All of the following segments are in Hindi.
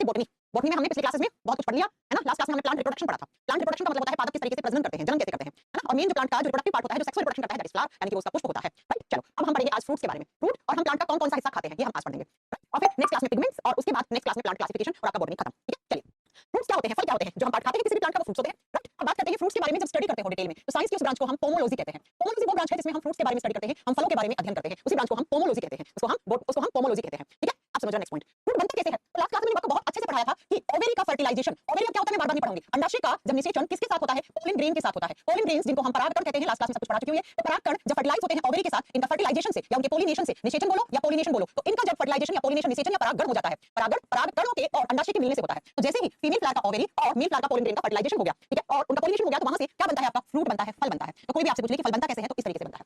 Basic botany. बॉटनी में हमने पिछले क्लासेस में बहुत कुछ पढ़ लिया है ना। लास्ट क्लास में हमने प्लांट रिप्रोडक्शन पढ़ा था। प्लांट रिप्रोडक्शन का मतलब होता है पादप किस तरीके से प्रजनन करते हैं, जन्म कैसे करते हैं, है ना। और मेन जो प्लांट का जो रिप्रोडक्टिव पार्ट होता है, जो सेक्सुअल रिप्रोडक्शन करता है, दैट इज फ्लावर, यानी कि वो उसका पुष्प होता है, राइट। चलो अब हम पढ़ेंगे आज फ्रूट्स के बारे में। फ्रूट और हम प्लांट का कौन-कौन सा हिस्सा खाते हैं, ये हम आज पढ़ेंगे, राइट। और फिर नेक्स्ट क्लास में पिगमेंट्स, और उसके बाद नेक्स्ट क्लास में प्लांट क्लासिफिकेशन और आपका बॉटनी खत्म, ठीक है। चलिए, फ्रूट्स क्या होते हैं, फल क्या होते हैं, जो हम पार्ट खाते हैं किसी भी प्लांट का, वो फ्रूट्स होते हैं, राइट। अब बात करते हैं फ्रूट्स के बारे में। जब स्टडी करते हो डिटेल में, तो साइंस की उस ब्रांच को हम पोमोलॉजी कहते हैं। पोमोलॉजी वो ब्रांच है जिसमें हम फ्रूट्स के बारे में स्टडी करते हैं, हम फलों के बारे में अध्ययन करते हैं, उसी ब्रांच को हम पोमोलॉजी कहते हैं, उसको हम पोमोलॉजी कहते हैं, ठीक है। अब समझो नेक्स्ट पॉइंट, फ्रूट बनता कैसे है। तो लास्ट क्लास में मैंने आपको बहुत अच्छे से पढ़ाया था कि ओवेरी का फर्टिलाइजेशन, ओवेरी क्या होता है मैं बार-बार नहीं पढ़ाऊंगी। अंडाशय का जब निषेचन किसके साथ होता है, पोलिन ग्रेन के साथ होता है। पोलिन ग्रेन्स जिनको हम परागकण कहते हैं, लास्ट क्लास में सब कुछ पढ़ा चुकी हुई है। तो परागकण जब फर्टिलाइज होते हैं ओवेरी के साथ, इनका फर्टिलाइजेशन से या उनके पोलिनेशन से, निषेचन बोलो या पोलिनेशन बोलो, तो इनका जब फर्टिलाइजेशन या पोलिनेशन, निषेचन या परागण हो जाता है, परागकणों के और अंडाशय के मिलने से होता है। तो जैसे ही फीमेल फ्लावर का ओवेरी और मेल फ्लावर का पोलिन ग्रेन का फर्टिलाइजेशन हो गया, ठीक है, और उनका पोलिनेशन हो गया, तो वहां से क्या बनता है, आपका फ्रूट बनता है, फल बनता है। तो कोई भी आपसे पूछ ले कि फल बनता कैसे है, तो इस तरीके से बनता है,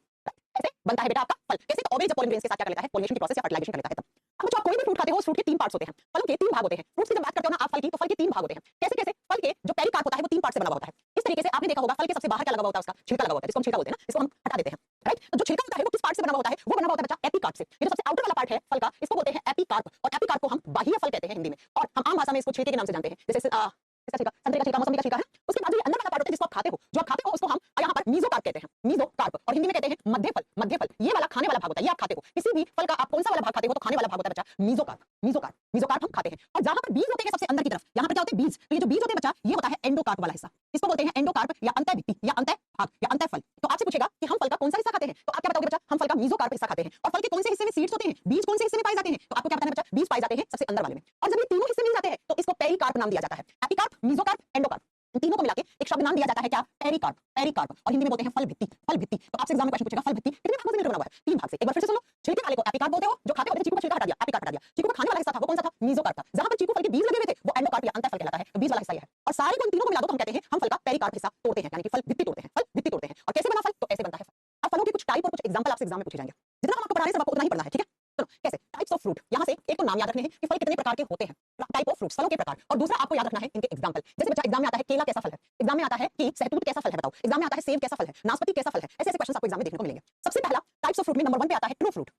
ऐसे बनता है बेटा आपका फल। कैसे, तो ओवेरी जब पोलिन ग्रेन के साथ क्या कर लेता है, पोलिनेशन की प्रोसेस या फर्टिलाइजेशन कर लेता है तब। अब जो आप कोई भी फ्रूट खाते हो, उस फ्रूट के तीन पार्ट्स होते हैं, फलों के तीन भाग होते हैं। फ्रूट्स की जब बात करते हो ना आप फल की, तो फल के तीन भाग होते हैं। कैसे कैसे, फल के जो पेरिकार्प होता है वो तीन पार्ट से बना हुआ होता है। इस तरीके से आपने देखा होगा, फल के सबसे बाहर क्या लगा हुआ होता है, उसका छिलका लगा हुआ होता है, जिसको हम छिलका बोलते हैं ना, इसको हम हटा देते हैं, राइट। तो जो छिलका होता है वो किस पार्ट से बना हुआ होता है, वो बना हुआ होता है बच्चा एपिकार्प से। ये जो सबसे आउटर वाला पार्ट है फल का, इसको बोलते हैं एपिकार्प, और एपिकार्प को हम बाह्य फल कहते हैं हिंदी में, और हम आम भाषा में इसको छिलके के नाम से जानते हैं। जैसे इसका छिलका, संतरे का छिलका, मौसमी का छिलका है। उसके बाद जो अंदर वाला पार्ट होता है जिसको आप खाते हो, जो आप खाते हो उसको हम यहाँ पर मीजोकार्प कहते हैं, मीजोकार्प, और हिंदी में कहते हैं मध्य फल, मध्य फल। ये वाला खाने वाला भाग होता है, ये आप खाते हो किसी भी फल का, आप कौन सा वाला भाग खाते हो, तो खाने वाला भाग होता है बच्चा मीजोकार्प, मीजोकार्प, मीजोकार्प हम खाते हैं। और जहां पर बीज होते हैं सबसे अंदर की तरफ, यहाँ पर क्या होते हैं, बीज। तो ये जो बीज होते हैं बच्चा, ये होता है एंडोकार्प वाला हिस्सा, इसको बोलते हैं एंडोकार्प या अंतःभित्ति या अंतःभाग या अंतःफल। तो आपसे पूछेगा कि हम फल का कौन सा हिस्सा खाते हैं, तो आप क्या बताओगे बच्चा, हम फल का मीजोकार्प हिस्सा खाते हैं। और फल के कौन से हिस्से में सीड्स होते हैं, बीज कौन से हिस्से में पाए जाते हैं, तो आपको क्या बताना है बच्चा, बीज पाए जाते हैं सबसे अंदर वाले में। और जब ये तीनों हिस्से मिल जाते हैं, तो इसको पेरिकार्प नाम दिया जाता है। एपिकार्प, मीजोकार्प, एंडोकार्प, इन तीनों को मिलाके एक शब्द नाम दिया जाता है क्या, पेरिकार्प, पेरिकार्प, और हिंदी में बोलते हैं फल भित्ति, फल भित्ति। तो आपसे एग्जाम में क्वेश्चन पूछेगा फल भित्ति कितने भागों से मिलकर बना हुआ है, तीन भाग से। एक बार फिर से सुन लो, छिलके वाले को एपिकार्प बोलते हो, जो खाते हो, चीकू का छिलका हटा दिया, एपिकार्प हटा दिया। चीकू का खाने वाला हिस्सा था वो कौन सा था, मीजोकार्प था। जहां पर चीकू फल के बीज लगे हुए थे, वो एंडोकार्प या अंतःफल कहलाता है, तो बीज वाला हिस्सा ये है। और सारे को इन तीनों को मिला दो तो हम कहते हैं हम फल का पेरिकार्प हिस्सा तोड़ते हैं, यानी कि फल भित्ति तोड़ते हैं, फल भित्ति तोड़ते हैं। और कैसे बना फल, तो ऐसे बनता है फल। अब फलों की कुछ टाइप और कुछ एग्जांपल आपसे एग्जाम में पूछे जाएंगे, जितना हम आपको पढ़ा रहे हैं सब आपको उतना ही पढ़ना है, ठीक है। चलो कैसे, टाइप्स ऑफ फ्रूट, यहाँ से एक तो नाम याद रखने हैं कि फल कितने प्रकार के होते हैं, टाइप ऑफ फ्रूट्स, फलों के प्रकार। और दूसरा आपको याद रखना है इनके एग्जांपल। जैसे बच्चा एग्जाम में आता है केला कैसा फल है, एग्जाम में आता है कि सहतूत कैसा फल है, बताओ। एग्जाम में आता है सेब कैसा फल है, नाशपाती कैसा फल है। ऐसे ऐसे क्वेश्चन आपको एग्जाम में देखने को मिलेंगे। सबसे पहला टाइप्स ऑफ फ्रूट में नंबर 1 पे आता है true fruit.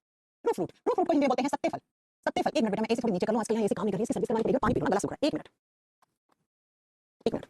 True fruit, true fruit को हिंदी में बोलते हैं सत्य फल, सत्य फल। एक मिनट बेटा, मैं ऐसे थोड़ी नीचे कर लूं, आजकल यहाँ ऐसे काम नहीं कर रही है, सर्विस करवानी पड़ेगी, पानी पी लो ना, गला सूख रहा है। एक मिनट, एक मिनट।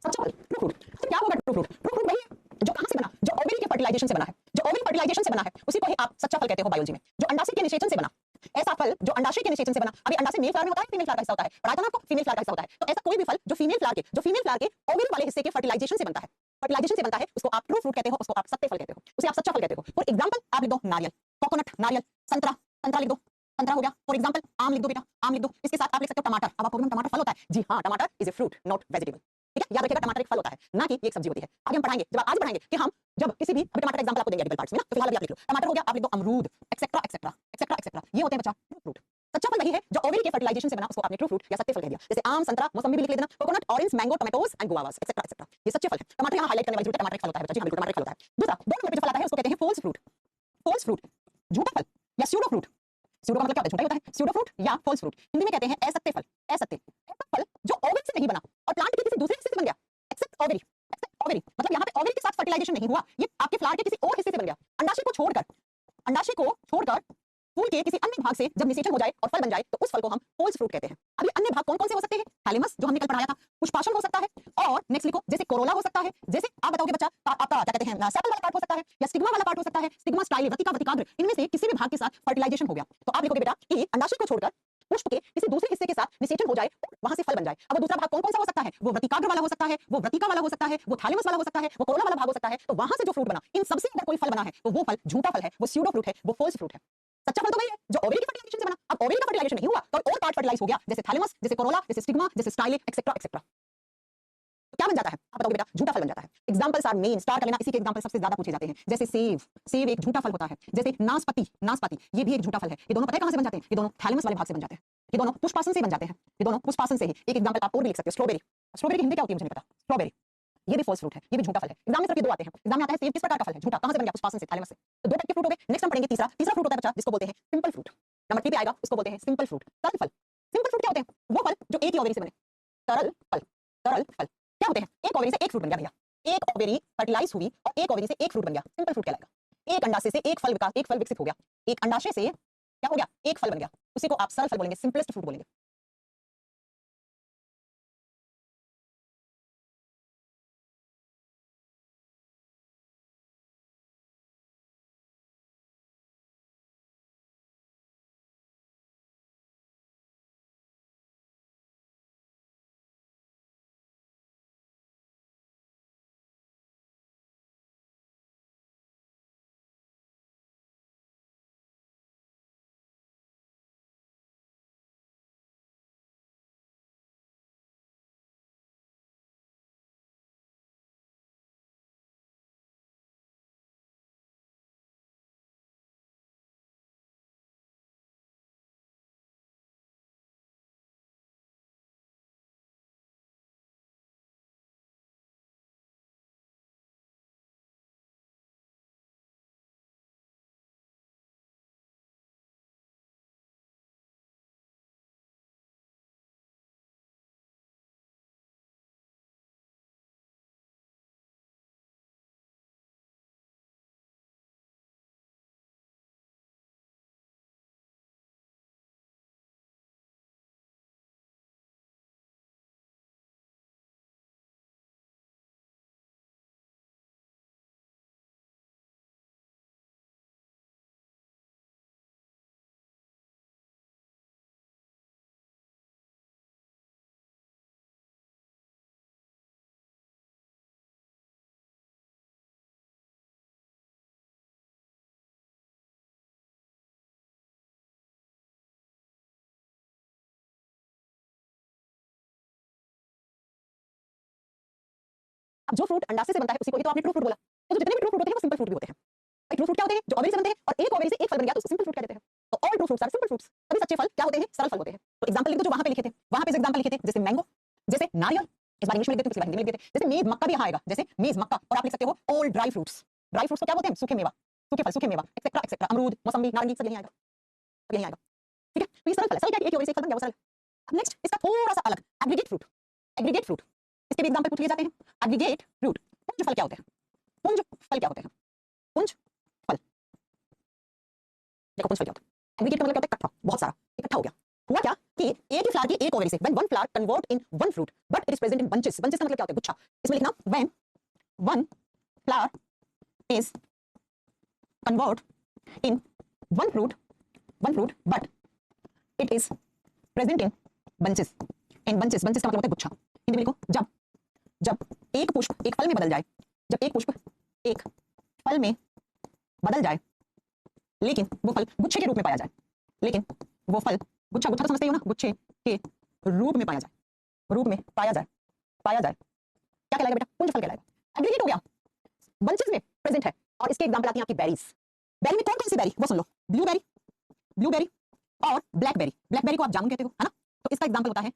सच्चा फल, ट्रू फ्रूट। तो क्या होगा ट्रू फ्रूट, ट्रू फ्रूट वही है जो कहां से बना, जो ओवेरी के फर्टिलाइजेशन से बना है, जो ओवेरी फर्टिलाइजेशन से बना है, उसी को ही आप सच्चा फल कहते हो बायोलॉजी में। जो अंडाशय के निषेचन से बना, ऐसा फल जो अंडाशय के निषेचन से बना। अभी अंडाशय मेल फ्लावर में होता है, फीमेल फ्लावर का हिस्सा होता है, पढ़ा था ना आपको, फीमेल फ्लावर का हिस्सा होता है। तो ऐसा कोई भी फल जो फीमेल फ्लावर के ओवेरी वाले हिस्से के फर्टिलाइजेशन से बनता है, फर्टिलाइजेशन से बनता है, उसको आप ट्रू फ्रूट कहते हो, उसको आप सत्य फल कहते हो, उसे आप सच्चा फल कहते हो। फॉर एग्जांपल आप लिख दो नारियल, कोकोनट, नारियल, संतरा, संतरा लिख दो, संतरा हो गया। फॉर एग्जांपल आम लिख दो बेटा, आम लिख दो। इसके साथ आप लिख सकते हो टमाटर। अब आपको टमाटर फल होता है, जी हाँ, टमाटर is a fruit not vegetable, ठीक है। याद रखिएगा टमाटर एक फल होता है, ना कि एक सब्जी होती है। आगे हम पढ़ाएंगे, जब आज पढ़ाएंगे कि हम जब किसी भी, अभी टमाटर एग्जांपल आपको देंगे एडिबल पार्ट्स में ना, तो फिलहाल अभी आप लिख लो टमाटर हो गया, आप लिख दो अमरूद, एक्सेट्रा एक्सेट्रा एक्सेट्रा एक्सेट्रा। ये होते हैं बच्चा ट्रू फ्रूट। सच्चा फल वही है जो ओवेरी के फर्टिलाइजेशन से बना, उसको आपने ट्रू फ्रूट या सत्य फल कह दिया। जैसे आम, संतरा, मौसमी भी लिख लेना, coconut, orange, mango, tomatoes and guavas etcetera etcetera, ये सच्चे फल है। टमाटर यहाँ हाईलाइट करने वाली जरूरत है, टमाटर एक फल होता है बच्चा, जी हाँ बिल्कुल टमाटर एक फल होता है। दूसरा 2 नंबर पे जो फल आता है उसको कहते हैं फॉल्स फ्रूट, फॉल्स फ्रूट, झूठा फल या स्यूडो फ्रूट। स्यूडो का मतलब क्या होता है, झूठा ही होता है, स्यूडो फ्रूट या फॉल्स फ्रूट। हिंदी में कहते हैं असत्य फल, असत्य। ऐसा फल जो ओवेरी से नहीं बना और प्लांट के किसी दूसरे हिस्से से बन गया, एक्सेप्ट ओवेरी, एक्सेप्ट ओवेरी, मतलब यहाँ पे ओवेरी के साथ फर्टिलाइजेशन नहीं हुआ, ये आपके फ्लावर के किसी और हिस्से से बन गया। अंडाशय को छोड़कर, अंडाशय को छोड़कर फूल के किसी अन्य भाग से जब निषेचन हो जाए और फल बन जाए, तो उस फल को हम फॉल्स फ्रूट कहते हैं। अब ये अन्य भाग कौन कौन से हो सकते हैं, थैलेमस जो हमने कल पढ़ाया था, पुष्पाशय हो सकता है, और नेक्स्ट लिखो जैसे कोरोला हो सकता है, जैसे आप बताओगे बच्चा आपका क्या कहते हैं सेपल वाला पार्ट हो सकता है, या स्टिग्मा वाला पार्ट हो सकता है, स्टिग्मा स्टाइल, वतिका, वतिकाग्र, इनमें से किसी भी भाग के साथ फर्टिलाइजेशन हो गया, तो आप लिखोगे बेटा कि अंडाशय को छोड़कर पुष्प के किसी दूसरे हिस्से के साथ निषेचन हो जाए, वहां से फल बन जाए। अब वो दूसरा भाग कौन कौन सा हो सकता है, वो वतिकाग्र वाला हो सकता है, वो वृतिका वाला हो सकता है, वो थैलेमस वाला हो सकता है, वो कोरोला वाला भाग हो सकता है। तो वहां से जो फ्रूट बना, इन सबसे अगर कोई फल बना है तो वो फल झूठा फल है, वो स्यूडो फ्रूट है, वो फॉल्स फ्रूट है। सच्चा फल तो वही है जो ओवेरी के फर्टिलाइजेशन से बना। अब ओवेरी का फर्टिलाइजेशन नहीं हुआ तो और पार्ट फर्टिलाइज हो गया, जैसे थैलेमस, जैसे कोरोला, जैसे स्टिग्मा, जैसे स्टाइल एक्सेट्रा एक्सेट्रा। तो क्या बन जाता है, आप बताओगे बेटा, झूठा फल बन जाता है। एग्जांपल्स आर मेन, स्टार कर लेना, इसी के एग्जांपल सबसे ज्यादा पूछे जाते हैं। जैसे सेब, सेब एक झूठा फल होता है। जैसे नाशपाती, नाशपाती ये भी एक झूठा फल है। ये दोनों पता है कहां से बन जाते हैं, ये दोनों थैलेमस वाले भाग से बन जाते हैं, ये दोनों पुष्पासन से बन जाते हैं, ये दोनों पुष्पासन से ही। एक एग्जांपल आप और भी लिख सकते हो, स्ट्रॉबेरी, स्ट्रॉबेरी की हिंदी क्या होती है मुझे नहीं पता, स्ट्रॉबेरी, ये भी फॉल्स फ्रूट है, ये भी झूठा फल है। एग्जाम में सिर्फ ये दो आते हैं। एग्जाम में आता है सेब किस प्रकार का फल है, झूठा, कहां से बन गया, पुष्पासन से, थैलेमस से। तो 2 टाइप के फ्रूट हो गए। नेक्स्ट हम पढ़ेंगे तीसरा, तीसरा फ्रूट होता है बच्चा जिसको बोलते हैं सिंपल फ्रूट। नंबर 3 पे आएगा, उसको बोलते हैं सिंपल फ्रूट, सरल फल। सिंपल फ्रूट क्या होते हैं, वो फल जो एक ही ओवेरी से बने, सरल फल, सरल फल क्या होते हैं, एक ओवेरी से एक फ्रूट बन गया भैया, एक ओवेरी फर्टिलाइज हुई और एक ओवेरी से एक फ्रूट बन गया, सिंपल फ्रूट कहलाएगा। एक अंडाशय से एक फल विकास, एक फल विकसित हो गया, एक अंडाशय से क्या हो गया, एक फल बन गया, उसी को आप सरल फल बोलेंगे, सिंपलेस्ट फ्रूट बोलेंगे। अब जो फ्रूट अंडाशय से बनता है उसी को ही तो आपने ट्रू फ्रूट बोला, तो जो जितने भी ट्रू फ्रूट होते हैं वो सिंपल फ्रूट भी होते हैं। ट्रू फ्रूट क्या होते हैं, जो ओवरी से बनते हैं और एक ओवरी से एक फल बन गया तो उसको सिंपल फ्रूट कह देते हैं। तो all true fruits are simple fruits. सभी सच्चे फल क्या होते हैं, सरल फल होते हैं। तो एग्जांपल लिख दो जो वहां पे लिखे थे, वहां पे एग्जांपल लिखे थे, जैसे मैंगो, जैसे नारियल, इस बार इंग्लिश में लिख देते पिछली बार हिंदी में लिख देते, जैसे मेज मक्का भी यहाँ आएगा, जैसे मेज मक्का, और आप लिख सकते हो all dry fruits. Dry fruits को क्या बोलते हैं, सूखे मेवा, सूखे फल, सूखे मेवा एक्सेट्रा एक्सेट्रा, अमरूद, मौसम्बी, नारंगी सब यहीं आएगा, सब यहीं आएगा। ठीक है, तो ये सरल फल है, सरल क्या है, एक ओवरी से एक फल बन गया, वो सरल। अब नेक्स्ट इसका थोड़ा सा अलग, एग्रीगेट फ्रूट। एग्रीगेट फ्रूट, इसके भी एग्जांपल पूछ लिए जाते हैं। एग्रीगेट फ्रूट, पुंज फल क्या होते हैं, पुंज फल क्या होते हैं, पुंज फल, देखो पुंज फल क्या होता है। एग्रीगेट का मतलब क्या होता है, इकट्ठा, बहुत सारा इकट्ठा हो गया। हुआ क्या कि एक ही फ्लावर की एक ओवरी से when one flower convert in one fruit but it is present in bunches, bunches का मतलब क्या होता है, गुच्छा। इसमें लिखना when one flower is convert in one fruit but it is present in bunches, in bunches, bunches का मतलब होता है गुच्छा। हिंदी में लिखो जब, जब एक पुष्प एक फल में बदल जाए, जब एक पुष्प एक फल में बदल जाए, लेकिन वो फल गुच्छे के रूप में पाया जाए, लेकिन वो फल गुच्छा, गुच्छा तो समझते हो ना, गुच्छे के रूप में पाया जाए, रूप में पाया जाए, पाया जाए, क्या कहलाएगा बेटा, पुंज फल कहलाएगा। एग्रीगेट हो गया, बंचेस में प्रेजेंट है। और इसके एग्जांपल आती हैं आपकी बेरीज। बेरी में कौन कौन सी बेरी, वो सुन लो, ब्लूबेरी, ब्लूबेरी और ब्लैकबेरी। ब्लैकबेरी को आप जामुन कहते हो, है ना, तो इसका एग्जांपल होता है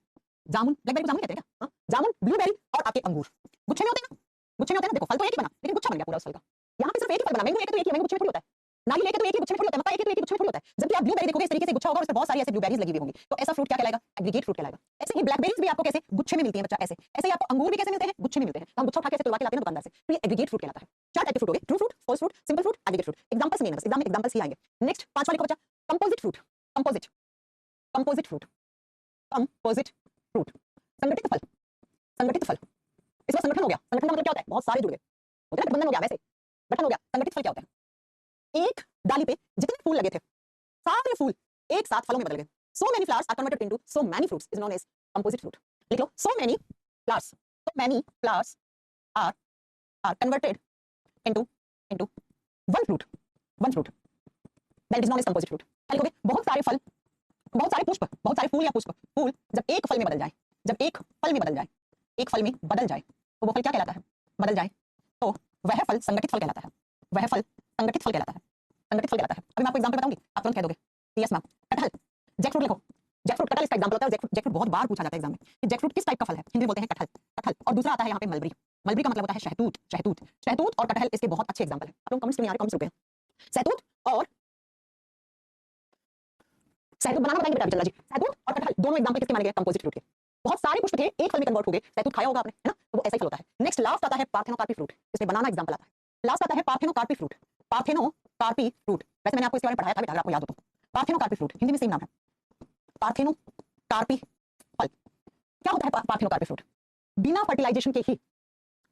जामुन। ब्लैकबेरी को जामुन कहते हैं क्या, जामुन, ब्लूबेरी और आपके अंगूर गुच्छे में होते हैं ना, गुच्छे में होते हैं ना, देखो फल तो एक ही बना लेकिन गुच्छा बन गया पूरा उस फल का। यहाँ पे सिर्फ एक ही फल बना, मैंगो एक है तो एक ही, मैंगो गुच्छे में थोड़ी होता है, नारियल एक है तो एक ही गुच्छे में थोड़ी होता है, मक्का एक है तो एक ही गुच्छे में थोड़ी होता है। जबकि आप ब्लूबेरी देखोगे इस तरीके से गुच्छा होगा और उसमें बहुत सारी ऐसे ब्लूबेरीज लगी हुई होंगी, तो ऐसा फ्रूट क्या कहलाएगा, एग्रीगेट फ्रूट कहलाएगा। ऐसे ही ब्लैकबेरीज भी आपको कैसे गुच्छे में मिलती हैं बच्चा, ऐसे ऐसे ही आपको अंगूर भी कैसे मिलते हैं, गुच्छे में मिलते हैं। तो हम गुच्छा उठा के ऐसे तोड़वा के लाते हैं दुकानदार से, तो ये एग्रीगेट फ्रूट कहलाता है। चार टाइप के फ्रूट हो गए, true fruit, false fruit, simple fruit, aggregate fruit. Examples नहीं है, एग्जाम में एग्जांपल्स ही आएंगे। नेक्स्ट पांचवा लिखो बच्चा, composite fruit. Composite, composite fruit, composite fruit, संगठित फल, संगठित फल। इसका संगठन हो गया, संगठन का मतलब क्या होता है, बहुत सारे जुड़ गए होते हैं, गठबंधन हो गया, वैसे गठन हो गया। संगठित फल क्या होता है, एक डाली पे जितने फूल लगे थे सारे फूल एक साथ फलों में बदल गए। so many flowers are converted into so many fruits is known as composite fruit। लिख लो, so many flowers are converted into one fruit that is known as composite fruit। लिखोगे बहुत सारे फल, बहुत सारे पुष्प, बहुत सारे फूल या पुष्प, फूल जब एक फल में बदल जाए, जब एक फल में बदल जाए, एक फल में बदल जाए, तो वो फल क्या कहलाता है, बदल जाए तो वह फल संगठित फल कहलाता है, वह फल संगठित फल कहलाता है, संगठित फल कहलाता है। अभी मैं आपको एग्जांपल बताऊंगी, आप तुरंत कह दोगे यस मैम। कटहल, जैकफ्रूट लिखो, जैकफ्रूट, कटहल इसका एग्जांपल होता है। जैकफ्रूट बहुत बार पूछा जाता है एग्जाम में कि जैकफ्रूट किस टाइप का फल है, हिंदी में बोलते हैं कटहल, कटहल। और दूसरा आता है यहाँ पे मलबरी, मलबरी का मतलब होता है शहतूत, शहतूत, शहतूत और कटहल इसके बहुत अच्छे एग्जांपल है। आप लोग कमेंट्स में नहीं आ रहे, कमेंट्स रुके हैं। शहतूत और शहतूत बनाना बताएंगे बेटा चंद्रा जी। शहतूत और कटहल दोनों एग्जांपल किसके माने गए, कंपोजिट फ्रूट के। बहुत सारे पुष्प थे एक फल में कन्वर्ट हो गए, शहतूत खाया होगा आपने, है ना, तो वो ऐसा ही फल होता है। नेक्स्ट लास्ट आता है पार्थेनोकार्पी फ्रूट, इसमें बनाना एग्जांपल आता है। लास्ट आता है पार्थेनोकार्पी फ्रूट, पार्थेनोकार्पी फ्रूट। वैसे मैंने आपको इसके बारे में पढ़ाया था बेटा, अगर आपको याद हो तो। पार्थेनोकार्पी फ्रूट हिंदी में सेम नाम है, पार्थेनोकार्पी फल। क्या होता है पार्थेनोकार्पी फ्रूट? बिना फर्टिलाइजेशन के ही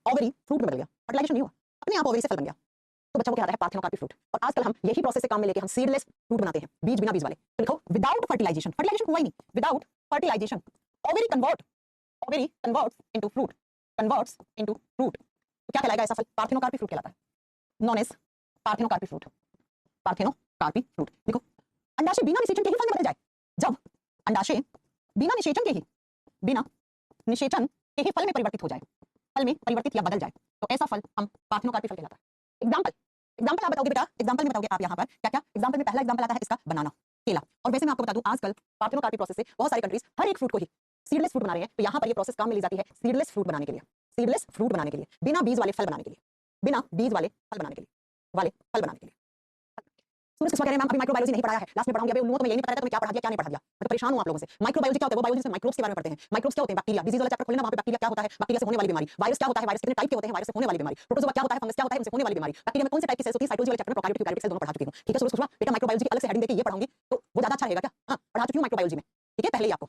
ओवरी फ्रूट में बदल गया, फर्टिलाइजेशन नहीं हुआ, अपने आप ओवरी से फल बन गया, तो बच्चा वो क्या आता है पार्थेनोकार्पी फ्रूट। और आजकल हम यही प्रोसेस से काम में लेके हम सीडलेस फ्रूट बनाते हैं, बीज बिना बीज वाले। तो लिखो विदाउट फर्टिलाइजेशन, फर्टिलाइजेशन हुआ ही नहीं, without fertilisation ovary converts into fruit, converts into fruit. तो क्या कहलाएगा ऐसा फल? पार्थेनोकार्पी फ्रूट कहलाता है, known as parthenocarpy fruit, parthenocarpy fruit. देखो अंडाशय बिना निषेचन के ही फल में बदल जाए, जब अंडाशय बिना निषेचन के ही फल में परिवर्तित हो जाए, फल में परिवर्तित या बदल जाए, तो ऐसा फल हम पार्थेनोकार्पी फल कहलाता है। एग्जांपल आप बताओगे बेटा, एग्जांपल में बताओगे आप यहाँ पर क्या क्या? एग्जांपल में पहला एग्जांपल आता है इसका बनाना, केला। और वैसे मैं आपको बता दूं आजकल पार्थेनोकार्पी प्रोसेस से बहुत सारी कंट्रीज हर एक फ्रूट को ही सीडलेस फ्रूट बना रहे हैं। तो यहाँ पर ये प्रोसेस काम में ली जाती है सीडलेस फ्रूट बनाने के लिए, सीडलेस फ्रूट बनाने के लिए, बिना बीज वाले फल बनाने के लिए, बिना बीज वाले फल बनाने के लिए, फल बनाने के लिए। सूरज किस्म कह रहे हैं मैम अभी माइक्रोबायोलॉजी नहीं पढ़ाया है, लास्ट में पढ़ाऊंगी। अभी उन लोगों को मैं यही नहीं पता था तुम्हें क्या पढ़ा दिया क्या नहीं पढ़ा दिया, मैं तो परेशान हूं आप लोगों से। माइक्रोबायोलॉजी क्या होता है? वो बायोलॉजी से माइक्रोब्स के बारे में पढ़ते हैं। माइक्रोब्स क्या होते हैं? बैक्टीरिया। डिजीज वाला चैप्टर खोलना, वहां पे बैक्टीरिया क्या होता है, बैक्टीरिया से होने वाली बीमारी। वायरस क्या होता है, वायरस कितने टाइप के होते हैं, वायरस से होने वाली बीमारी। प्रोटोजोआ क्या होता है, फंगस क्या होता है, उनसे होने वाली बीमारी। बैक्टीरिया में कौन से टाइप की सेल्स होती है, साइटोलॉजी वाले चैप्टर में प्रोकैरियोटिक यूकैरियोटिक सेल दोनों पढ़ा चुकी हूं। ठीक है सूरज कुशवाहा, बेटा माइक्रोबायोलॉजी की अलग से हेडिंग देके ये पढ़ाऊंगी तो वो ज्यादा अच्छा रहेगा क्या? हां पढ़ा चुकी हूं माइक्रोबायोलॉजी में, ठीक है पहले ही आपको,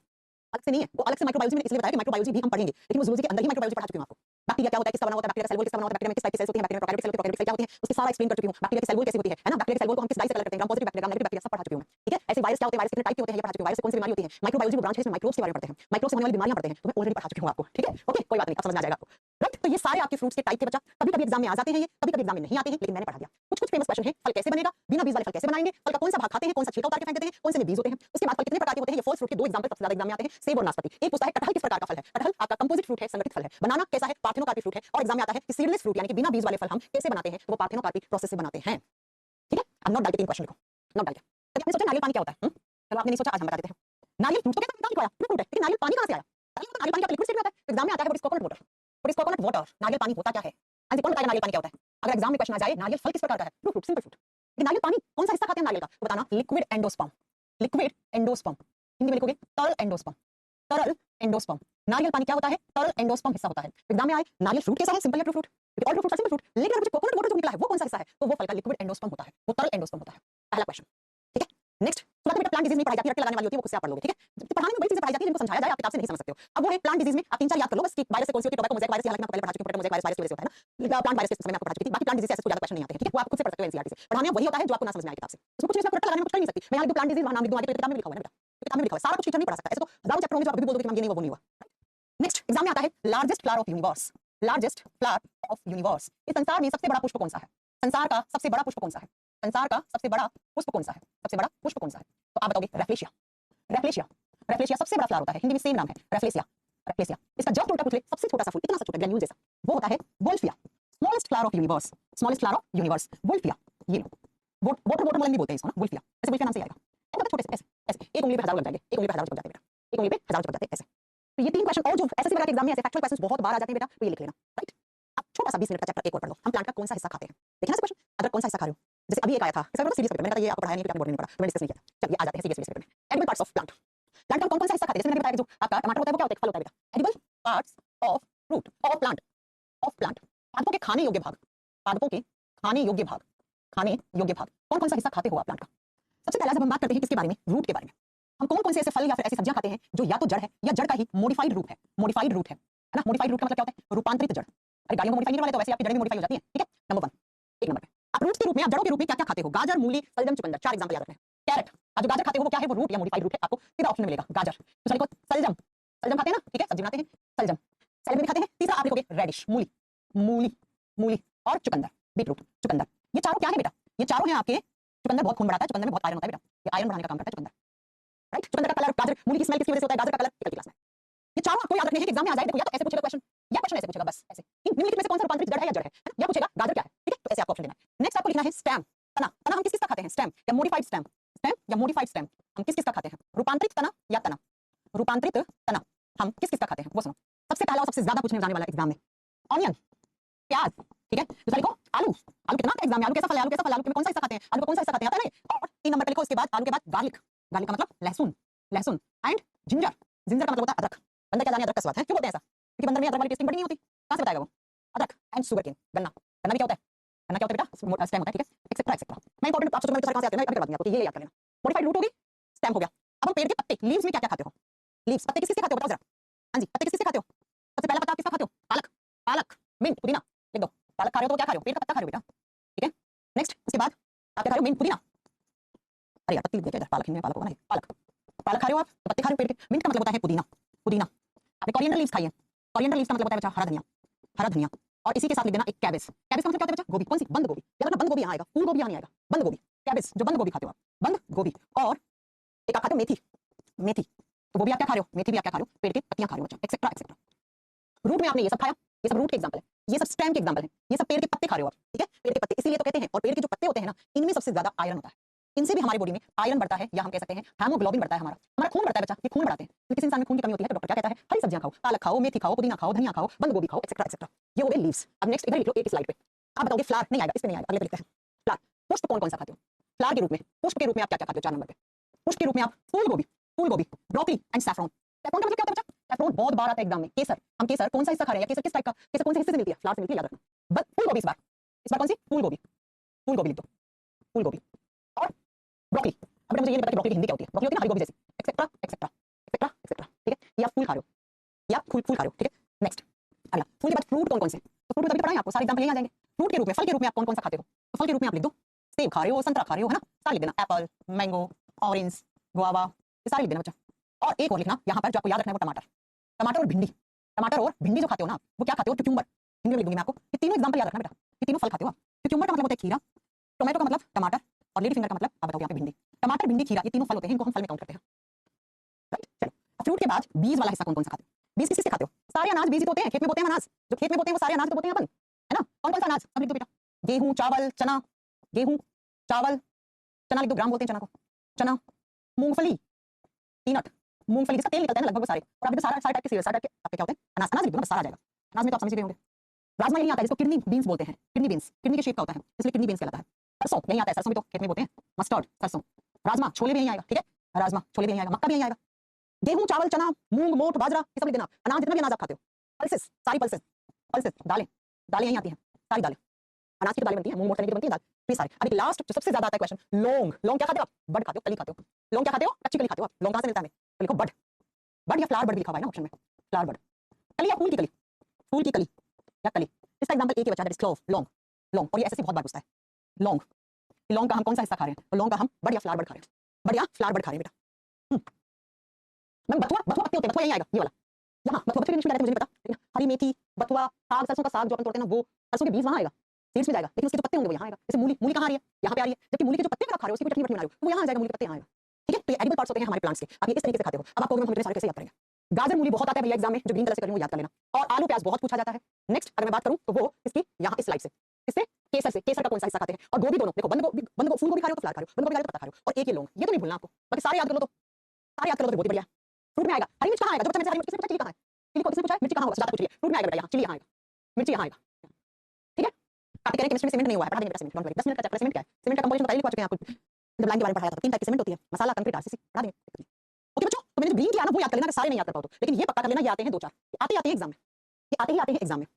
अलग से नहीं है वो, अलग से माइक्रोबायोलॉजी में इसलिए बताया कि माइक्रोबायोलॉजी भी हम पढ़ेंगे, लेकिन वो जूलॉजी के अंदर ही माइक्रोबायोलॉजी पढ़ा चुकी हूं आपको। बैक्टीरिया क्या होता है, किसका बना होता है, बैक्टीरिया सेल वॉल किसका बना होता है, बैक्टीरिया में किस टाइप की सेल्स होती हैं, बैक्टीरिया में प्रोकैरियोटिक सेल, प्रोकैरियोटिक सेल क्या होती है, उसकी सारा एक्सप्लेन कर चुकी हूं। बैक्टीरिया की सेल वॉल कैसी होती है ना, बैक्टीरिया की सेल वॉल को हम किस डाई से कलर करते हैं, gram positive bacteria, gram negative bacteria सब पढ़ा चुकी हूं मैं, ठीक है। ऐसे वायरस क्या होते हैं, वायरस कितने टाइप के होते हैं ये पढ़ा चुकी हूं, वायरस से कौन सी बीमारी होती है। माइक्रोबायोलॉजी वो ब्रांच है इसमें माइक्रोब्स के बारे में पढ़ते हैं, माइक्रोब्स से होने वाली बीमारियां पढ़ते हैं, तो मैं ऑलरेडी पढ़ा चुकी हूं आपको, ठीक है ओके कोई बात नहीं, अब समझ में आ जाएगा आपको, राइट। तो ये सारे आपके फ्रूट्स के टाइप के बच्चा कभी कभी एग्जाम में आ जाते हैं, ये कभी कभी एग्जाम में नहीं आते हैं, लेकिन मैंने पढ़ा दिया। कुछ फेमस क्वेश्चन है, फल कैसे बनेगा, बिना बीज वाले फल कैसे बनाएंगे, फल का कौन सा भाग खाते हैं, कौन सा छिलका उतार के फेंक देते हैं, कौन से में बीज होते हैं, उसके बाद फल कितने प्रकार के होते हैं। ये फोर्थ फ्रूट के दो एग्जांपल सबसे ज्यादा एग्जाम में आते हैं, सेब और नाशपाती। एक पूछता है कटहल किस प्रकार का फल है, कटहल आपका कंपोजिट फ्रूट है, संगठित फल है। बनाना कैसा है, पार्थेनोकार्पी फ्रूट है। और एग्जाम में आता है कि सीडलेस फ्रूट यानी कि बिना बीज वाले फल हम कैसे बनाते हैं, तो वो पार्थेनोकार्पी प्रोसेस से बनाते हैं, ठीक है। अब नोट डाल के तीन क्वेश्चन लिखो, नोट डाल के। कभी आपने सोचा नारियल पानी क्या होता है? चलो आपने नहीं सोचा, आज हम बता देते हैं। नारियल फ्रूट तो कहते हैं लिखवाया फ्रूट है, लेकिन नारियल पानी कहां से आया? नारियल पानी का लिक्विड स्टेट में आता है, एग्जाम में आता है what is coconut water, what is coconut water, नारियल पानी होता क्या है? हाँ जी कौन बताएगा नारियल पानी क्या होता है? अगर एग्जाम में क्वेश्चन आ जाए नारियल फल किस प्रकार का है, फ्रूट सिंपल फ्रूट, लेकिन नारियल पानी कौन सा हिस्सा खाते हैं नारियल का, तो बताना liquid endosperm, liquid endosperm, Hindi में लिखोगे तरल एंडोस्पर्म, तरल एंडोस्पर्म। नारियल पानी क्या होता है, तरल एंडोस्पर्म हिस्सा होता है। एग्जाम में आए नारियल फ्रूट कैसा है, सिंपल है फ्रूट, क्योंकि ऑल फ्रूट सिंपल फ्रूट, लेकिन अगर कोकोनट वाटर जो निकला है वो कौन सा हिस्सा है, तो वो फल का लिक्विड एंडोस्पर्म होता है, वो तरल एंडोस्पर्म होता है। पहला क्वेश्चन, ठीक है। नेक्स्ट सुना बेटा प्लांट डिजीज में पढ़ाई जाती है, रट्टे लगाने वाली होती है, वो खुद से आप पढ़ लोगे, ठीक है। पढ़ाने में बड़ी चीजें पढ़ाई जाती है जिनको समझाया जाए आप किताब से नहीं समझ सकते हो। अब वो है प्लांट डिजीज में आप तीन चार याद कर लो बस कि वायरस से कौन सी होती है, टोबैको मोज़ेक वायरस, हालांकि मैं पहले पढ़ा चुकी हूं, टोबैको मोज़ेक वायरस की वजह से होता है ना, प्लांट वायरस के समय में आपको पढ़ा चुकी थी। बाकी प्लांट डिजीज से ऐसे कोई ज्यादा क्वेश्चन नहीं आते हैं, ठीक है, वो आप खुद से पढ़ सकते हो एनसीईआरटी से। पढ़ाने वही होता है जो आपको ना समझ में आए किताब से, उसमें कुछ इसमें रट्टा लगाने में कुछ कर नहीं सकती मैं, यहाँ लिख दूं प्लांट डिजीज वहां नाम लिख दूं, आगे तो किताब में लिखा हुआ है ना बेटा, किताब में लिखा हुआ है, सारा कुछ टीचर नहीं पढ़ा सकता। ऐसे तो हजारों चैप्टर होंगे जो आप कभी भी बोलोगे कि मैम ये नहीं हुआ वो नहीं हुआ। नेक्स्ट एग्जाम में आता है largest flower of universe, largest flower of universe. इस संसार में सबसे बड़ा पुष्प कौन सा है, संसार का सबसे बड़ा पुष्प कौन सा है, संसार का सबसे बड़ा पुष्प कौन सा है, सबसे बड़ा पुष्प कौन सा है, तो आप बताओगे रैफ्लेशिया, रैफ्लेशिया, रैफ्लेशिया सबसे बड़ा फ्लावर होता है, हिंदी में सेम नाम है रैफ्लेशिया, रैफ्लेशिया। इसका जस्ट उल्टा पूछ ले, सबसे छोटा सा फूल, इतना सा छोटा ग्रैन्यूल जैसा, वो होता है Wolffia, smallest flower of universe, smallest flower of universe Wolffia. ये लो वाटर वाटरमेलन भी बोलते हैं इसको ना, वोल्फिया, ऐसे वोल्फिया नाम से आएगा, ऐसे छोटे से ऐसे ऐसे, एक उंगली पे हजारों लग जाएंगे, एक उंगली पे हजारों चिपक जाते हैं बेटा, एक उंगली पे हजारों चिपक जाते हैं ऐसे। तो ये तीन क्वेश्चन और जो एसएससी वगैरह के एग्जाम में ऐसे फैक्चुअल क्वेश्चंस बहुत बार आ जाते हैं बेटा, तो ये लिख लेना, राइट। अब छोटा सा 20 मिनट का चैप्टर एक और पढ़ लो, हम प्लांट का कौन सा हिस्सा खाते हैं, देखिए ना क्वेश्चन, अगर कौन सा हिस्सा खा रहे हो, जैसे अभी एक आया था इसका सीरीज सब्जेक्ट, मैंने कहा ये आपको पढ़ाया नहीं क्योंकि आपने बोर्ड में नहीं पढ़ा, तो मैंने डिस्कस नहीं किया। चलिए आ जाते हैं सीरियस में, edible parts of plant, plant का कौन कौन सा हिस्सा खाते हैं, जैसे मैंने बताया जो आपका टमाटर होता है वो क्या होता है, फल होता है बेटा, edible parts of fruit of plant, of plant, पादपों के खाने योग्य भाग, पादपों के खाने योग्य भाग, खाने योग्य भाग, कौन कौन सा हिस्सा खाते हो आप प्लांट का। सबसे पहले जब हम बात करते हैं किसके बारे में, रूट के बारे में, हम कौन कौन से ऐसे फल या फिर ऐसी सब्जियां खाते हैं जो या तो जड़ है या जड़ का ही मॉडिफाइड रूप है, मॉडिफाइड रूट है ना, मॉडिफाइड रूट का मतलब क्या होता है, रूपांतरित जड़। अरे गाड़ियों में मॉडिफाई नहीं वाले तो वैसे आपकी जड़ें भी मॉडिफाई हो जाती हैं, ठीक है। नंबर 1 एक नंबर पे आप रूट्स के रूप में, आप जड़ों के रूप में क्या क्या खाते हो, गाजर, मूली, सलजम, चुकंदर, चार एग्जांपल याद रखना है। कैरेट, आप जो गाजर खाते हो वो क्या है, वो रूट या मॉडिफाइड रूट है, आपको सीधा ऑप्शन में मिलेगा गाजर। दूसरा लिखो सलजम, सलजम खाते हैं ना, ठीक है, सब्जी बनाते हैं सलजम, सैलेड में खाते हैं। तीसरा आप लिखोगे रेडिश, मूली, मूली, मूली और चुकंदर, बीटरूट, चुकंदर। ये चारों क्या है बेटा, ये चारों हैं आपके, चुकंदर बहुत खून बढ़ाता है, चुकंदर में बहुत आयरन होता है बेटा, ये आयरन बढ़ाने का काम करता है चुकंदर, राइट। चुकंदर का कलर, गाजर, मूली की स्मेल किसकी वजह से होता है, गाजर का कलर निकलती क्लास में। ये चारों आपको याद रखने हैं कि एग्जाम में आ जाए, देखो या तो ऐसे पूछेगा क्वेश्चन या क्वेश्चन ऐसे पूछेगा बस ऐसे, इन निम्नलिखित में से कौन सा रूपांतरित जड़ है या जड़ है, या पूछेगा गाजर क्या है, ठीक है, तो ऐसे आपको ऑप्शन देना है। नेक्स्ट आपको लिखना है स्टेम, तना, तना हम किस किस का खाते हैं, स्टेम या मॉडिफाइड स्टेम, स्टेम या मॉडिफाइड स्टेम हम किस किस का खाते हैं, रूपांतरित तना या तना, रूपांतरित तना हम किस किस का खाते हैं, वो सुनो। सबसे पहला और सबसे ज्यादा पूछने जाने वाला एग्जाम में ऑनियन, प्याज, ठीक है। दूसरा लिखो आलू, आलू कितना आता है एग्जाम में, आलू कैसा फल है, आलू कैसा फल है, आलू में कौन सा हिस्सा खाते हैं, आलू का कौन सा हिस्सा खाते हैं आता है। और 3 नंबर पे लिखो इसके बाद आलू के बाद गार्लिक, गार्लिक का मतलब लहसुन, लहसुन एंड जिंजर, जिंजर का मतलब होता है अदरक। बंदर क्या जाने अदरक का स्वाद है, क्यों बोलते हैं ऐसा, क्योंकि बंदर में अदरक वाली टेस्टिंग बड़ी नहीं होती, कहां से बताएगा वो। अदरक एंड शुगर केन, गन्ना, गन्ना भी क्या होता है, गन्ना क्या होता है बेटा, स्टेम होता है, ठीक है, एक्सेट्रा एक्सेट्रा। मैं इंपॉर्टेंट आप सोचो मैं सारे कहां से आते हैं, मैं करवा दूंगा आपको, ये याद कर लेना। मॉडिफाइड रूट होगी, स्टेम हो गया। अब हम पेड़ के पत्ते, लीव्स में क्या क्या खाते हो? लीव्स, पत्ते किस किस के खाते हो बताओ जरा। हाँ जी, पत्ते किस किस के खाते हो? सबसे पहला पत्ता किसका खाते हो? पालक, पालक, मिंट, पुदीना, लिख दो। पालक खा रहे हो तो क्या खा रहे हो? पेड़ का पत्ता खा रहे हो बेटा, ठीक है। नेक्स्ट, उसके बाद आप क्या खा रहे हो? मिंट, पुदीना। अरे यार पत्ती लिख दिया क्या इधर? पालक हिंदी में पालक होगा ना, पालक, पालक खा रहे हो आप, तो पत्ते खा रहे हो पेड़ के। मिंट का मतलब होता है पुदीना, पुदीना। आपने कोरिएंडर लीव्स खाई है, कोरिएंडर लीव्स का मतलब होता है बच्चा हरा धनिया, हरा धनिया। और इसी के साथ लिख देना एक कैबेज। कैबेज का मतलब क्या होता है बच्चा? गोभी। कौन सी? बंद गोभी। याद रखना, बंद गोभी यहाँ आएगा, फूल गोभी यहाँ नहीं आएगा, बंद गोभी। कैबेज, जो बंद गोभी खाते हो आप, बंद गोभी। और एक आप खाते हो मेथी, मेथी। तो वो भी आप क्या खा रहे हो? मेथी भी आप क्या खा रहे हो? पेड़ की पत्तियां खा रहे हो बच्चा, एक्सेट्रा एक्सेट्रा। रूट में आपने ये सब खाया, ये सब रूट के एग्जांपल है, ये सब स्टेम के एग्जांपल है, ये सब पेड़ के पत्ते खा रहे हो आप, ठीक है। पेड़ के पत्ते इसीलिए तो कहते हैं, और पेड़ के जो पत्ते होते हैं ना, इनमें सबसे ज्यादा आयरन होता है। इनसे भी हमारी बॉडी में आयरन बढ़ता है, या हम कह सकते हैं हेमोग्लोबिन बढ़ता है, हमारा हमारा खून बढ़ता है बच्चा, ये खून बढ़ाते हैं। तो किसी इंसान में खून की कमी होती है तो डॉक्टर क्या कहता है? हरी सब्जियां खाओ, पालक खाओ, मेथी खाओ, पुदीना खाओ, धनिया खाओ, बंद गोभी खाओ, एक्सेट्रा एक्सेट्रा। ये हो गए लीव्स। अब नेक्स्ट इधर लिख लो, एक स्लाइड पे आप बताओगे फ्लावर नहीं आएगा, इस पे नहीं आएगा, अगले पे लिखते हैं। फ्लावर, पुष्प कौन कौन सा खाते हो? फ्लावर के रूप में, पुष्प के रूप में आप क्या क्या खाते हो? 4 नंबर पे पुष्प के रूप में आप फूल गोभी, फूल गोभी, ब्रोकली एंड सैफरॉन। सैफरॉन का मतलब क्या होता है बच्चा? सैफरॉन बहुत बार आता है एग्जाम में। केसर, हम केसर कौन सा हिस्सा खा रहे हैं? केसर किस टाइप का? केसर कौन से हिस्से से मिलती है? फ्लावर से मिलती है, याद रखना। बस फूल गोभी इस बार कौन सी? फूल गोभी, फूल गोभी लिख दो, फूल गोभी। और ब्रोकली, अब मुझे ये नहीं पता कि ब्रोकली की हिंदी क्या होती है। ब्रोकली होती है हरी गोभी जैसी, एक्सेट्रा एक्सेट्रा एक्सेट्रा एक्सेट्रा, ठीक है। ये आप फूल खा रहे हो, ये आप फूल फूल खा रहे हो, ठीक है। नेक्स्ट अगला, फूल के बाद फ्रूट कौन कौन से? तो फ्रूट अभी पढ़ाएं आपको, सारे एग्जांपल यहीं आ जाएंगे। फ्रूट के रूप में, फल के रूप में आप कौन कौन सा खाते हो? तो फल के रूप में आप लिख दो, सेब खा रहे हो, संतरा खा रहे हो, है ना, सारे लिख देना। एप्पल, मैंगो, ऑरेंज, गुआवा, ये सारे लिख देना बच्चा। और एक और लिखना यहाँ पर जो आपको याद रखना है वो टमाटर, टमाटर और भिंडी। टमाटर और भिंडी जो खाते हो ना, वो क्या खाते हो? क्यूक्यूम्बर, हिंदी में लिख दूंगी मैं आपको। ये तीनों एग्जांपल याद रखना बेटा, ये तीनों फल खाते हो आप। क्यूक्यूम्बर का मतलब होता है खीरा, टोमेटो का मतलब टमाटर, और लेडी फिंगर का मतलब आप बताओगे यहाँ पे भिंडी। टमाटर, भिंडी, खीरा, ये तीनों फल होते हैं, इनको हम फल में काउंट करते हैं, राइट। चलो, फ्रूट के बाद बीज वाला हिस्सा कौन कौन सा खाते हो? बीज किस किस से खाते हो? सारे अनाज बीज ही तो होते हैं, खेत में बोते हैं अनाज, जो खेत में बोते हैं वो सारे अनाज तो बोते हैं अपन, है ना। कौन कौन सा अनाज? सब लिख दो बेटा। गेहूं, चावल, चना, गेहूं, चावल, चना लिख दो, ग्राम बोलते हैं चना को, चना, मूंगफली, पीनट, मूंगफली जिसका तेल निकलता है ना, लगभग वो सारे। और अभी तो सारा सारे टाइप के सीरियल, सारे टाइप के आपके क्या होते हैं? अनाज, अनाज लिख दो ना, बस सारा आ जाएगा। अनाज में तो आप समझ गए होंगे। राजमा यही आता है, जिसको किडनी बीन्स बोलते हैं, किडनी बीन्स, किडनी के शेप का होता है, इसलिए किडनी बीन्स कहलाता है। सरसों यही आता है, सरसों भी तो खेत में बोते हैं, मस्टर्ड, सरसों। राजमा, छोले भी यही आएगा, ठीक है, राजमा छोले भी यही आएगा, मक्का भी यही आएगा। गेहूं, चावल, चना, मूंग, मोठ, बाजरा, ये सब लिख देना। अनाज, जितना भी अनाज आप खाते हो, पल्सेस, सारी पल्सेस, पल्सेस, दालें, दालें यही आती हैं, सारी दालें, अनाज की तो दालें बनती हैं, मूंग, मोठ, चने की तो बनती है दाल, ये सारे। अभी लास्ट जो सबसे ज्यादा आता है क्वेश्चन, लौंग। लौंग क्या खाते हो आप? बड खाते हो, कली खाते हो। लौंग क्या खाते हो? कच्ची कली खाते हो आप। लौंग कहां से मिलता है हमें? तो लिखो बड, बड या फ्लावर बड भी लिखा हुआ है ना ऑप्शन में, फ्लावर बड। कली या फूल की कली, फूल की कली या कली। इसका एग्जांपल एक ही बचा, दैट इज क्लोव, लौंग, लौंग। और ये ऐसे बहुत बार पूछता है, लौंग, लौंग का हम कौन सा हिस्सा खा रहे हैं? तो लौंग का हम बड या फ्लावर बड खा रहे हैं, बड या फ्लावर बड खा रहे हैं बेटा। मैम बथुआ, बथुआ पत्ते होते हैं, बथुआ यही आएगा, ये वाला यहाँ, बथुआ बथुआ इंग्लिश में मुझे नहीं पता, लेकिन हरी मेथी, बथुआ, साग, सरसों का साग जो अपन तोड़ते हैं ना, वो सरसों के बीज वहां आएगा, सीड्स में जाएगा, लेकिन उसके जो पत्ते होंगे वो यहाँ आएगा। जैसे मूली, मूली कहाँ आ रही है? यहाँ पे आ रही है, जबकि मूली के जो पत्ते अगर आप खा रहे हो, उसकी कोई चटनी वटनी बना रहे हो, वो यहाँ आ जाएगा, मूली के पत्ते यहाँ आएगा, ठीक है। तो ये एडिबल पार्ट्स होते हैं हमारे प्लांट्स के, आप ये इस तरीके से खाते हो। अब आपको हम इतने सारे कैसे याद करेंगे? गाजर, मूली बहुत आता है भैया एग्जाम में, जो ग्रीन कलर से करेंगे वो याद कर लेना। और आलू, प्याज बहुत पूछा जाता है। नेक्स्ट अगर मैं बात करूं तो वो इसकी यहाँ इस स्लाइड से, इससे केसर से, केसर का कौन सा हिस्सा खाते हैं? और गोभी दोनों, देखो बंद गोभी, फूल गोभी खा रहे हो तो फ्लावर खा रहे हो, बंद गोभी खा रहे हो तो पत्ता खा रहे हो, और एक ये लौंग, ये तो नहीं भूलना आपको। बाकी सारे याद कर लो, तो सारे याद कर लो तो बहुत ही बढ़िया। फ्रूट में आएगा हरी मिर्च, कहाँ आएगा? जो बच्चा मेरे से हरी मिर्च किसने पूछा? चिली कहाँ है? चिली को किसने पूछा है? मिर्ची कहाँ होगा? ज्यादा पूछ रही है। फ्रूट में आएगा बेटा, यहाँ चिली यहाँ आएगा, मिर्ची यहाँ आएगा, ठीक है। आप कह रहे हैं केमिस्ट्री में सीमेंट नहीं हुआ है, पढ़ा देंगे बेटा सीमेंट, डोंट वरी। 10 मिनट का चैप्टर सीमेंट क्या है? सीमेंट का कंपोजिशन बताइए, लिखवा चुके हैं आपको, जब लाइन के बारे में पढ़ाया था। 3 टाइप की सीमेंट होती है, मसाला, कंक्रीट, आरसीसी, पढ़ा देंगे। ओके बच्चों, तो मैंने जो ग्रीन किया ना वो याद कर लेना, अगर सारे नहीं याद कर पाओ तो, लेकिन ये पक्का कर लेना, ये आते हैं 2-4, आते ही आते हैं एग्जाम में, ये आते ही आते हैं एग्जाम में।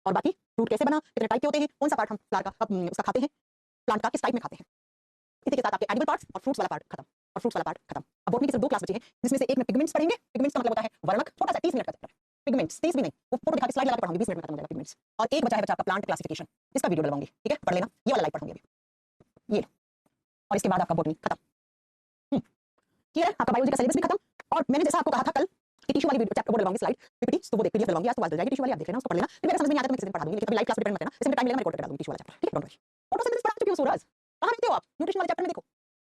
और बाकी फ्रूट कैसे बना, कितने टाइप के होते हैं, कौन सा पार्ट हम फ्लावर का उसका खाते हैं, प्लांट का किस टाइप में खाते हैं। इसी के साथ आपके एडिबल पार्ट्स और फ्रूट्स वाला पार्ट खत्म, और फ्रूट्स वाला पार्ट खत्म। अब बॉटनी की सिर्फ 2 क्लास बची है, जिसमें से एक में पिगमेंट्स पढ़ेंगे। पिगमेंट्स का मतलब होता है वर्णक, छोटा सा 30 मिनट का चैप्टर। पिगमेंट्स 30 भी नहीं, वो फोटो दिखा के स्लाइड लगा के पढ़ाऊंगी, 20 मिनट में खत्म हो जाएगा पिगमेंट्स। और एक बचा है बच्चा आपका प्लांट क्लासिफिकेशन, इसका वीडियो डलवाऊंगी, ठीक है, पढ़ लेना, ये वाला लाइव पढ़ाऊंगी अभी, ये। और इसके बाद आपका बॉटनी खत्म, क्लियर है? आपका बायोलॉजी का सिलेबस भी खत्म। और मैंने जैसा आपको कहा था कल कि टिश्यू वाली वीडियो चैप्टर वो डलवाऊंगी स्लाइड पीपीटी, तो वो देख पीडीएफ डलवाऊंगी, आज तो वाल जाएगी टिश्यू वाली, आप देख लेना, उसको पढ़ लेना। फिर मेरे समझ में नहीं आता तो मैं किसी दिन पढ़ा दूंगी, लेकिन लाइव क्लास पे डिपेंड मत करना, इसमें टाइम मिलेगा मैं रिकॉर्ड कर दूंगी टिश्यू वाला चैप्टर, ठीक है, डोंट वरी। फोटोसिंथेसिस पढ़ा चुकी हूं सूरज, कहां मिलते हो आप? न्यूट्रिशन वाले चैप्टर में देखो,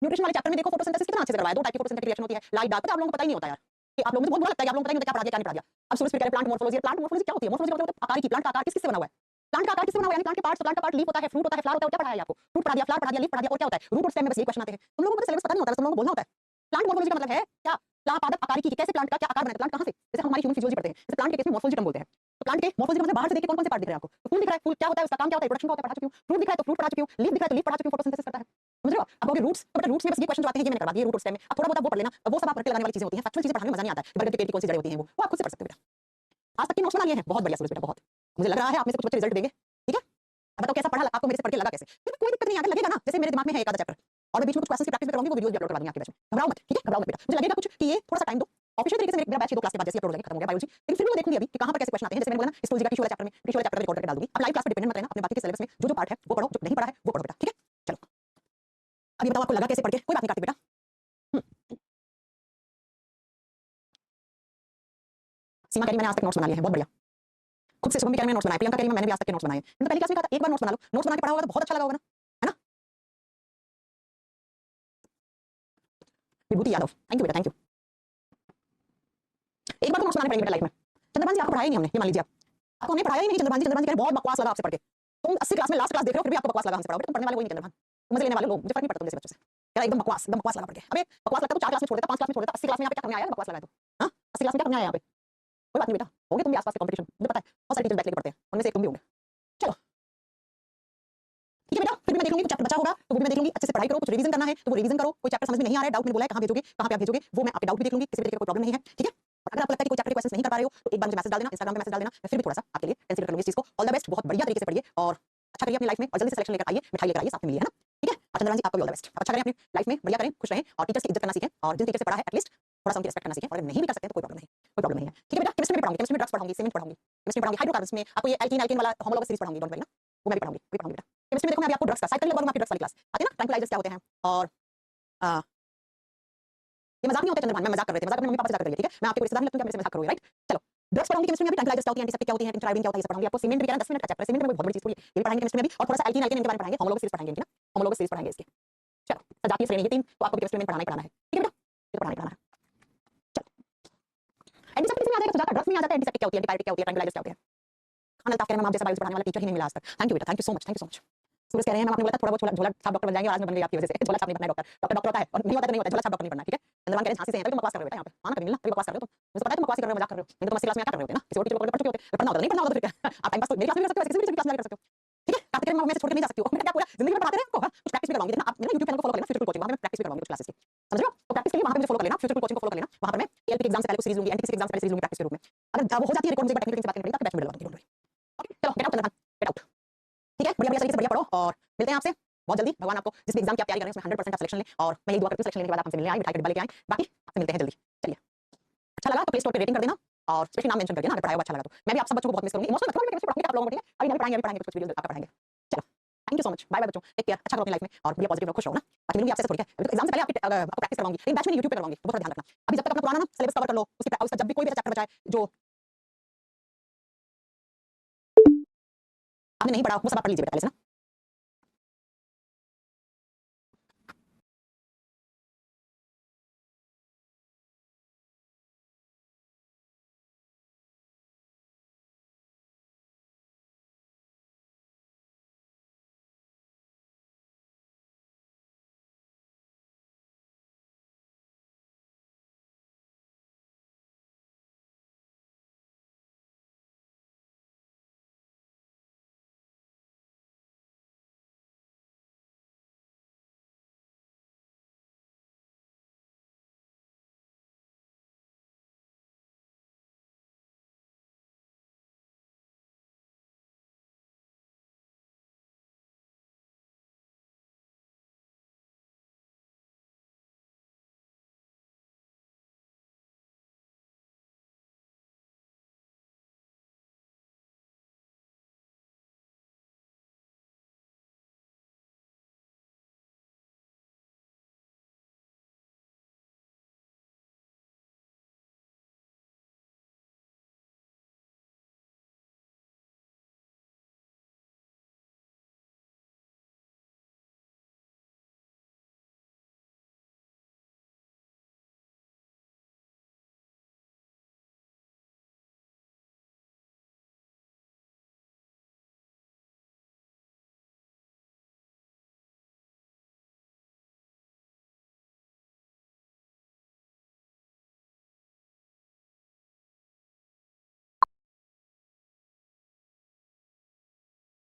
न्यूट्रिशन वाले चैप्टर में देखो, फोटोसिंथेसिस कितना अच्छे से करवाया। 2 टाइप की फोटोसिंथेटिक रिएक्शन होती है, लाइट डार्क, तो आप लोगों को पता ही नहीं होता यार, कि आप लोगों को बहुत बुरा लगता है कि आप लोगों को पता ही नहीं होता क्या पढ़ा दिया क्या नहीं पढ़ा दिया। अब सूरज पे कह रहे प्लांट मोर्फोलॉजी, प्लांट मोर्फोलॉजी क्या होती है? मोर्फोलॉजी मतलब आकार की, प्लांट का आकार किस से बना हुआ है? प्लांट का आकार किससे बना हुआ है? यानी प्लांट के पार्ट्स, प्लांट का पार्ट लीफ होता है, फ्रूट होता है, फ्लावर होता है, क्या पढ़ाया है आपको? फ्रूट पढ़ा दिया, फ्लावर पढ़ा दिया, लीफ पढ़ा दिया, और क्या होता है? रूट और स्टेम में बस ये क्वेश्चन आते हैं। तुम लोगों को सिलेबस पता नहीं होता, बस तुम लोगों को बोलना होता है। प्लांट मोर्फोलॉजी का मतलब है क्या? प्लांट पादप आकार की, कैसे प्लांट का क्या आकार बना है, प्लांट कहां से, जैसे हम हमारी ह्यूमन फिजियोलॉजी पढ़ते हैं, जैसे प्लांट के केस में मोर्फोलॉजी टर्म बोलते हैं। तो प्लांट के मोर्फोलॉजी मतलब बाहर से देखिए कौन कौन से पार्ट दिख रहे हैं आपको। तो फूल दिख रहा है, फूल क्या होता है, उसका काम क्या होता है, प्रोडक्शन का होता है, पढ़ा चुकी हूं। फ्रूट दिख रहा है तो फ्रूट पढ़ा चुकी हूं, लीफ दिख रहा है तो लीफ पढ़ा चुकी हूं, फोटोसिंथेसिस करता है, समझ रहे हो? अब कहोगे रूट्स, तो बेटा रूट्स में बस ये क्वेश्चन जो आते हैं ये मैंने करवा दिए, रूट और स्टेम में। अब थोड़ा बहुत वो पढ़ लेना, वो सब आप रट लगाने वाली चीजें होती हैं, फैक्चुअल चीजें पढ़ाने में मजा नहीं आता है, बड़े पेड़ की कौन सी जड़ें होती हैं वो आप खुद से पढ़ सकते हो बेटा। आज तक की नोट्स बना लिए हैं, बहुत बढ़िया सूरज बेटा, बहुत। मुझे लग रहा है आप में से कुछ बच्चे रिजल्ट देंगे, ठीक है। अब बताओ कैसा पढ़ा, आपको मेरे से पढ़ के लगा कैसे? कोई दिक्कत नहीं, अगर लगेगा ना, जैसे मेरे दिमाग में है एक आधा चैप्टर, और मैं बीच में कुछ क्वेश्चन की प्रैक्टिस भी करवाऊंगी, वो वीडियोस भी अपलोड करवा दूंगी आपके बैच में। घबराओ मत, ठीक है? घबराओ मत बेटा। मुझे लगेगा कुछ कि ये थोड़ा सा टाइम दो। ऑफिशियल तरीके से मेरा बैच 2 क्लास के बाद जैसे अपलोड हो जाएगी, खत्म हो गया बायोलॉजी। लेकिन फिर भी मैं देखूंगी अभी कि कहां पर कैसे क्वेश्चन आते हैं। जैसे मैंने बोला ना, हिस्टोलॉजी का टिश्यू वाला चैप्टर में, टिश्यू वाला चैप्टर रिकॉर्ड करके डाल दूंगी। अब लाइव क्लास पे डिपेंडेंट मत रहना, अपने बाकी के सिलेबस में जो पार्ट है वो पढ़ो, जो नहीं पढ़ा है वो पढ़ो बेटा, ठीक है? चलो, अब ये बताओ आपको लगा कैसे पढ़ के? कोई बात नहीं कार्तिक बेटा। सीमा कह रही मैंने आज तक नोट्स बना लिए हैं, बहुत बढ़िया। खुद से शुभम भी कह रहे हैं नोट्स बनाए, प्रियंका कह रही मैंने भी आज तक के नोट्स बनाए हैं। मैंने तो पहली क्लास में कहा था एक बार नोट्स बना लो, नोट्स बना के पढ़ा होगा तो बहुत अच्छा लगा होगा ना, है ना? विभूति यादव, थैंक यू बेटा, थैंक यू। एक बार तो नोट्स बनाने पड़ेंगे बेटा लाइफ में। चंद्रभान जी आपको पढ़ाया ही नहीं हमने, ये मान लीजिए आप। आपको हमने पढ़ाया ही नहीं चंद्रभान जी। चंद्रभान जी कह रहे बहुत बकवास लगा आपसे पढ़ के। तुम 80 क्लास में लास्ट क्लास देख रहे हो फिर भी आपको बकवास लगा हमसे पढ़ा। बेटा तुम पढ़ने वाले वही नहीं चंद्रभान, मजे लेने वाले लोग, मुझे फर्क नहीं पड़ता तुम जैसे बच्चों से। यार एकदम बकवास लगा पढ़ के। अबे बकवास लगता तो 4 क्लास में छोड़ देता, 5 क्लास में छोड़ देता, 80 क्लास में यहाँ पे क्या करने आया है बकवास लगा तो? हाँ, 80 क्लास में क्या करने आया यहाँ पे? कोई बात नहीं बेटा, होगे तुम भी आसपास के कंपटीशन, मुझे पता है बहुत सारे टीचर बैच लेके पढ़ते हैं, उनमें से एक तुम भी होगे। चलो ठीक है बेटा, फिर भी मैं देख लूंगी कुछ चैप्टर बचा होगा तो वो भी मैं देख लूंगी। अच्छे से पढ़ाई करो, कुछ रिवीजन करना है तो वो रिवीजन करो। कोई चैप्टर समझ में नहीं आ रहा है, डाउट मैंने बोला है कहां भेजोगे, कहां पे आप भेजोगे, वो मैं आपके डाउट भी देख लूंगी, किसी भी तरीके का कोई प्रॉब्लम नहीं है, ठीक है? और अगर आपको लगता है कि कोई चैप्टर के क्वेश्चंस नहीं कर पा रहे हो तो एक बार मुझे मैसेज डाल देना, इंस्टाग्राम पे मैसेज डाल देना, मैं फिर भी थोड़ा सा आपके लिए कंसीडर कर लूंगी इस चीज को। ऑल द बेस्ट, बहुत बढ़िया तरीके से पढ़िए और अच्छा करिए अपनी लाइफ में और जल्दी से सिलेक्शन लेकर आइए, मिठाई लेकर आइए, साथ में मिलिए, है ना? ठीक है? और चंद्रभान जी आपको भी ऑल द बेस्ट। आप अच्छा करें अपनी लाइफ में, बढ़िया करें, खुश रहें और टीचर्स की इज्जत करना सीखें और जिन टीचर से पढ़ा है एटलीस्ट थोड़ा सा उनकी रिस्पेक्ट करना सीखें। और अगर नहीं भी कर सकते तो कोई प्रॉब्लम नहीं, कोई प्रॉब्लम नहीं है, ठीक है बेटा? केमिस्ट्री में पढ़ाऊंगी, केमिस्ट्री में ड्रग्स पढ़ाऊंगी, सीमेंट पढ़ाऊंगी, केमिस्ट्री पढ़ाऊंगी, हाइड्रोकार्बन्स में आपको ये एल्कीन एल्केन वाला होमोलॉगस सीरीज पढ़ाऊंगी, डोंट वरी ना, वो मैं भी पढ़ाऊंगी बेटा। केमिस्ट्री में देखो मैं अभी आपको ड्रग्स का साइकिल लगवा दूंगा, आपकी ड्रग्स वाली क्लास आती है ना, ट्रैंक्विलाइजर्स क्या होते हैं। और ये मजाक नहीं होता चंद्रभान, मैं मजाक कर रहे थे, मजाक अपने मम्मी पापा से जाकर करिए, ठीक है? मैं आपके रिश्तेदार नहीं लगती हूँ, मेरे से मजाक करोगे, राइट? चलो ड्रग्स पढ़ाऊंगी केमिस्ट्री में भी, ट्रैंक्विलाइजर्स क्या होती हैं, एंटीसेप्टिक क्या होती हैं, इंट्राइविन क्या होता है, ये सब पढ़ाऊंगी आपको। सीमेंट भी कह रहा 10 मिनट का चैप्टर है, सीमेंट में बहुत बड़ी चीज थोड़ी है, ये भी पढ़ाएंगे केमिस्ट्री में भी। और थोड़ा सा एल्कीन एल्केन इनके बारे में पढ़ाएंगे, होमोलॉगस सीरीज पढ़ाएंगे, ठीक है ना? होमोलॉगस सीरीज पढ़ाएंगे इसकी। चलो सजातीय श्रेणी ये 3 तो आपको केमिस्ट्री में पढ़ाना ही पढ़ाना है, ठीक है बेटा? ये तो पढ़ाना है। चलो एंटीसेप्टिक में आ जाएगा, सुजाता ड्रग्स में आ जाता है, एंटीसेप्टिक क्या होती है, एंटीबायोटिक क्या होती है, ट्रैंक्विलाइजर्स क्या होते हैं। खान अल्ताफ कह रहे हैं मैम आप जैसा बायोलॉजी पढ़ाने वाला टीचर ही नहीं मिला आज तक। थैंक यू बेटा, thank you so much, thank you so much. Suraj कह रहे हैं मैम आपने बोला था थोड़ा बहुत झोला छाप डॉक्टर बन जाएंगे और आज मैं बन गई आपकी वजह से। झोला छाप नहीं बनना है डॉक्टर होता है और नहीं होता तो नहीं होता, झोला छाप डॉक्टर नहीं बनना, ठीक है? चंद्रभान कह रहे हैं झांसी से हैं तभी तुम बकवास कर रहे हो बेटा, यहाँ पे आना कभी मिलना, तभी बकवास कर रहे हो तुम। मुझे पता है तुम बकवास कर रहे हो, मजाक कर रहे हो, नहीं तो तुम 80 क्लास में क्या कर रहे होते ना, किसी और टीचर को पढ़ चुके होते, पढ़ना होता नहीं पढ़ना होता तो फिर क्या? आप टाइम पास तो मेरी क्लास में कर सकते हो, किसी भी क्लास में कर सकते हो, ठीक है? कार्तिक मैं से छोड़ के नहीं जा सकती हो, बेटा क्या पूरा जिंदगी में पढ़ाते रहे आपको, कुछ प्रैक्टिस भी करवाऊंगी, देखना आप मेरा YouTube चैनल को फॉलो कर लेना, फ्यूचर कोचिंग, वहां पे मैं प्रैक्टिस भी करवाऊंगी कुछ क्लासेस की, समझ रहे हो? तो प्रैक्टिस के लिए वहां पे मुझे फॉलो कर लेना, फ्यूचर कोचिंग को फॉलो कर लेना, वहां पर मैं एएलपी के एग्जाम से पहले कुछ सीरीज लूंगी, एनटीपीसी के एग्जाम से पहले सीरीज लूंगी प्रैक्टिस के रूप में। अगर वो हो जाती है रिकॉर्ड मुझे टेक्निकल से बात करनी पड़ेगी, आपके बैच में डलवा दूंगी, डोंट वरी। ओके चलो get out Chandrabhan, get out, ठीक है? बढ़िया बढ़िया तरीके से बढ़िया पढ़ो और मिलते हैं आपसे बहुत जल्दी। भगवान आपको जिस भी एग्जाम की आप तैयारी कर रहे हैं उसमें 100% आप सिलेक्शन लें और मैं यही दुआ करती हूँ सिलेक्शन लेने के बाद आप हमसे मिलने आए, मिठाई का डिब्बा लेके आए। बाकी आपसे मिलते हैं जल्दी। चलिए अच्छा लगा तो प्ले स्टोर पे रेटिंग कर देना और स्पेशली नाम मेंशन कर देना अगर पढ़ाया हुआ अच्छा लगा तो। मैं भी आप सब बच्चों को बहुत मिस करूंगी, इमोशनल मत होना, केमिस्ट्री पढ़ाऊंगी आप लोगों को, ठीक है? अभी नहीं पढ़ाएंगे कुछ वीडियोस आपका पढ़ाएंगे। चलो thank you so much, bye bye बच्चों, टेक केयर, अच्छा करो अपनी लाइफ में और बढ़िया पॉजिटिव रहो, खुश रहो ना। बाकी मिलूंगी आपसे थोड़ी है एग्जाम से पहले आपको प्रैक्टिस करवाऊंगी, लेकिन बैच में YouTube पे करवाऊंगी, तो बहुत ध्यान रखना। अभी जब तक अपना पुराना ना सिलेबस कवर कर लो, उसका जब भी कोई भी चैप्टर बचा है जो आपने नहीं पढ़ा वो सब आप पढ़ लीजिए बेटा पहले से ना।